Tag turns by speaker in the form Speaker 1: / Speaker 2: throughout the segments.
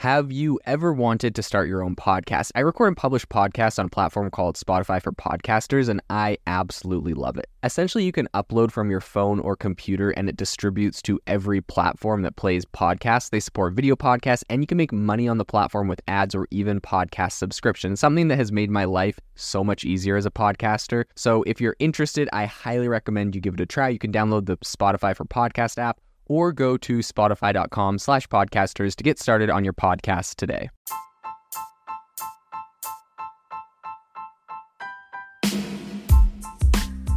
Speaker 1: Have you ever wanted to start your own podcast? I record and publish podcasts on a platform called Spotify for Podcasters, and I absolutely love it. Essentially, you can upload from your phone or computer, and it distributes to every platform that plays podcasts. They support video podcasts, and you can make money on the platform with ads or even podcast subscriptions, something that has made my life so much easier as a podcaster. So if you're interested, I highly recommend you give it a try. You can download the Spotify for Podcast app, or go to spotify.com/podcasters to get started on your podcast today.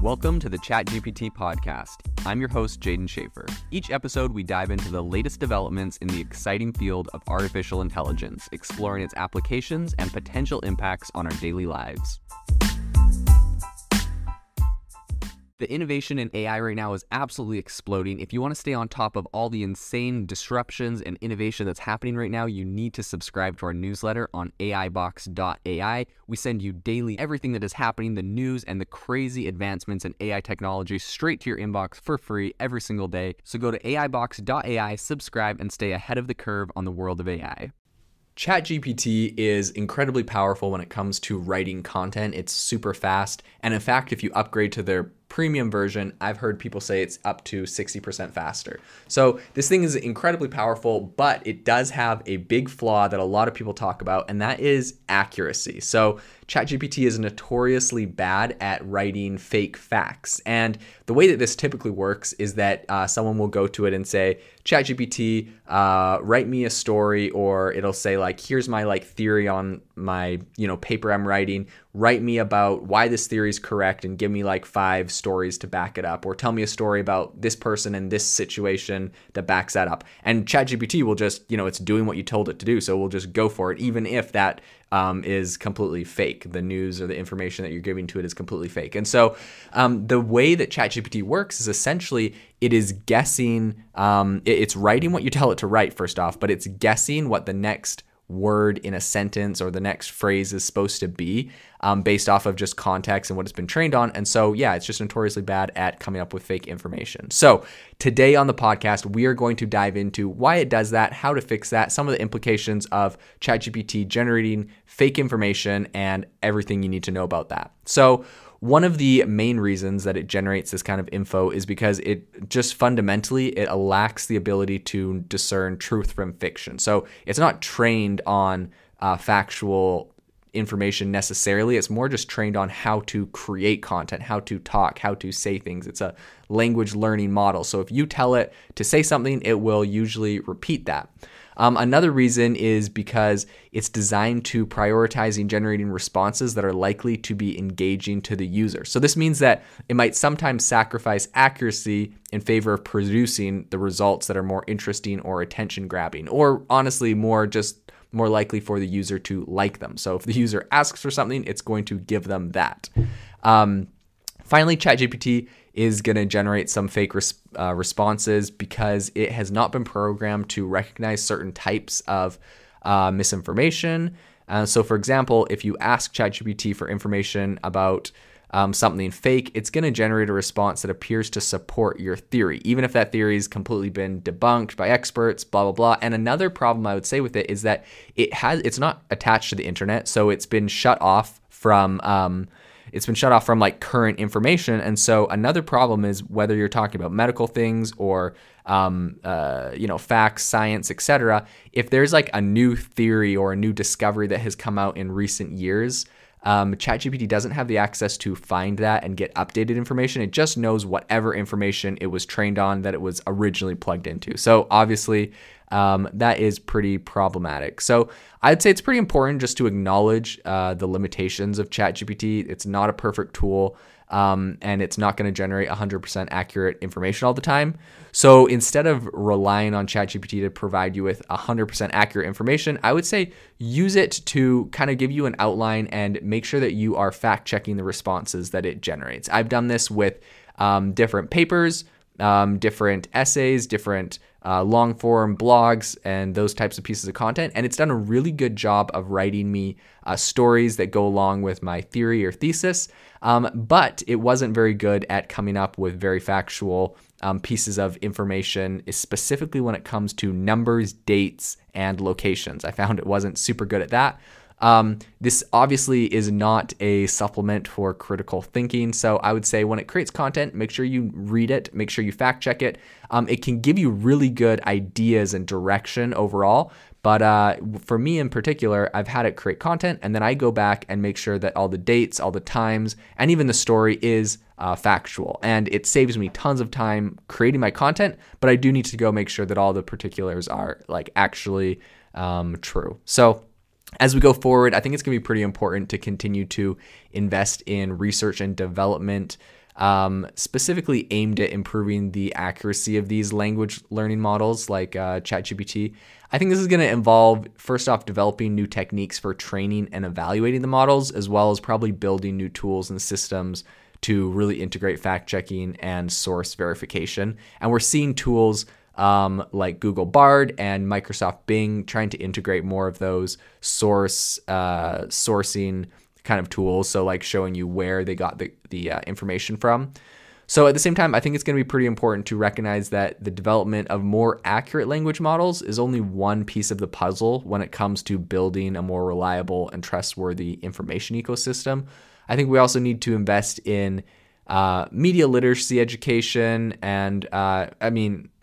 Speaker 1: Welcome to the ChatGPT podcast. I'm your host, Jaden Schaefer. Each episode, we dive into the latest developments in the exciting field of artificial intelligence, exploring its applications and potential impacts on our daily lives. The innovation in AI right now is absolutely exploding. If you want to stay on top of all the insane disruptions and innovation that's happening right now, you need to subscribe to our newsletter on AIBox.ai. We send you daily everything that is happening, the news and the crazy advancements in AI technology straight to your inbox for free every single day. So go to AIBox.ai, subscribe, and stay ahead of the curve on the world of AI. ChatGPT is incredibly powerful when it comes to writing content. It's super fast. And in fact, if you upgrade to their premium version, I've heard people say it's up to 60% faster. So this thing is incredibly powerful, but it does have a big flaw that a lot of people talk about, and that is accuracy. So ChatGPT is notoriously bad at writing fake facts. And the way that this typically works is that someone will go to it and say, ChatGPT, write me a story, or it'll say like, here's my theory on my paper I'm writing. Write me about why this theory is correct and give me 5 stories to back it up, or tell me a story about this person in this situation that backs that up. And ChatGPT will just, it's doing what you told it to do. So we'll just go for it, even if that is completely fake. The news or the information that you're giving to it is completely fake. And so the way that ChatGPT works is essentially it is guessing, it's writing what you tell it to write first off, but it's guessing what the next word in a sentence or the next phrase is supposed to be based off of just context and what it's been trained on. And so, yeah, it's just notoriously bad at coming up with fake information. So today on the podcast, we are going to dive into why it does that, how to fix that, some of the implications of ChatGPT generating fake information, and everything you need to know about that. So one of the main reasons that it generates this kind of info is because it just fundamentally, it lacks the ability to discern truth from fiction. So it's not trained on factual information necessarily. It's more just trained on how to create content, how to talk, how to say things. It's a language learning model. So if you tell it to say something, it will usually repeat that. Another reason is because it's designed to prioritizing generating responses that are likely to be engaging to the user. So this means that it might sometimes sacrifice accuracy in favor of producing the results that are more interesting or attention grabbing, or honestly more likely for the user to like them. So if the user asks for something, it's going to give them that. Finally, ChatGPT is going to generate some fake responses because it has not been programmed to recognize certain types of misinformation. So for example, if you ask ChatGPT for information about something fake, it's going to generate a response that appears to support your theory, even if that theory has completely been debunked by experts, blah, blah, blah. And another problem I would say with it is that it's not attached to the internet, so it's been shut off from current information. And so another problem is whether you're talking about medical things or facts, science, etc. If there's a new theory or a new discovery that has come out in recent years, ChatGPT doesn't have the access to find that and get updated information. It just knows whatever information it was trained on that it was originally plugged into. So obviously, that is pretty problematic. So I'd say it's pretty important just to acknowledge the limitations of ChatGPT. It's not a perfect tool, and it's not going to generate 100% accurate information all the time. So instead of relying on ChatGPT to provide you with 100% accurate information, I would say use it to kind of give you an outline and make sure that you are fact-checking the responses that it generates. I've done this with different papers, different essays, different long form blogs, and those types of pieces of content. And it's done a really good job of writing me stories that go along with my theory or thesis. But it wasn't very good at coming up with very factual
Speaker 2: pieces of information, is specifically when it comes to numbers, dates, and locations. I found it wasn't super good at that. This obviously is not a supplement for critical thinking. So I would say when it creates content, make sure you read it, make sure you fact check it. It can give you really good ideas and direction overall. But for me in particular, I've had it create content, and then I go back and make sure that all the dates, all the times, and even the story is factual. And it saves me tons of time creating my content, but I do need to go make sure that all the particulars are like actually true. So as we go forward, I think it's going to be pretty important to continue to invest in research and development, specifically aimed at improving the accuracy of these language learning models like ChatGPT. I think this is going to involve, first off, developing new techniques for training and evaluating the models, as well as probably building new tools and systems to really integrate fact-checking and source verification. And we're seeing tools like Google Bard and Microsoft Bing trying to integrate more of those sourcing kind of tools. So like showing you where they got the information from. So at the same time, I think it's going to be pretty important to recognize that the development of more accurate language models is only one piece of the puzzle when it comes to building a more reliable and trustworthy information ecosystem. I think we also need to invest in media literacy education and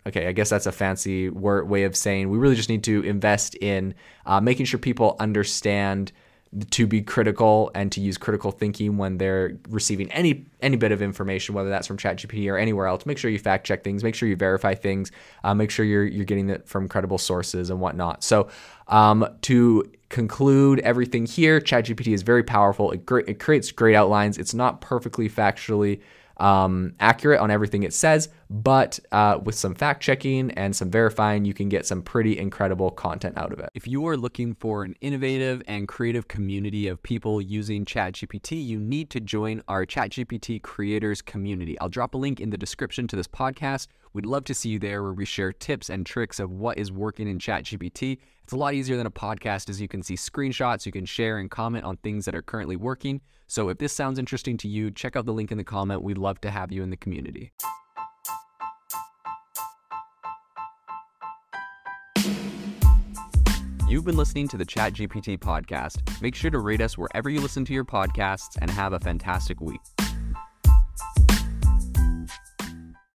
Speaker 2: okay, I guess that's a fancy way of saying we really just need to invest in making sure people understand to be critical and to use critical thinking when they're receiving any bit of information, whether that's from ChatGPT or anywhere else. Make sure you fact check things, make sure you verify things, make sure you're getting it from credible sources and whatnot. So to conclude everything here, ChatGPT is very powerful. It creates great outlines. It's not perfectly factually accurate on everything it says, but with some fact checking and some verifying, you can get some pretty incredible content out of it.
Speaker 1: If you are looking for an innovative and creative community of people using ChatGPT, you need to join our ChatGPT creators community. I'll drop a link in the description to this podcast. We'd love to see you there, where we share tips and tricks of what is working in ChatGPT. It's a lot easier than a podcast, as you can see screenshots, you can share and comment on things that are currently working. So if this sounds interesting to you, check out the link in the comment. We'd love to have you in the community. You've been listening to the ChatGPT podcast. Make sure to rate us wherever you listen to your podcasts, and have a fantastic week.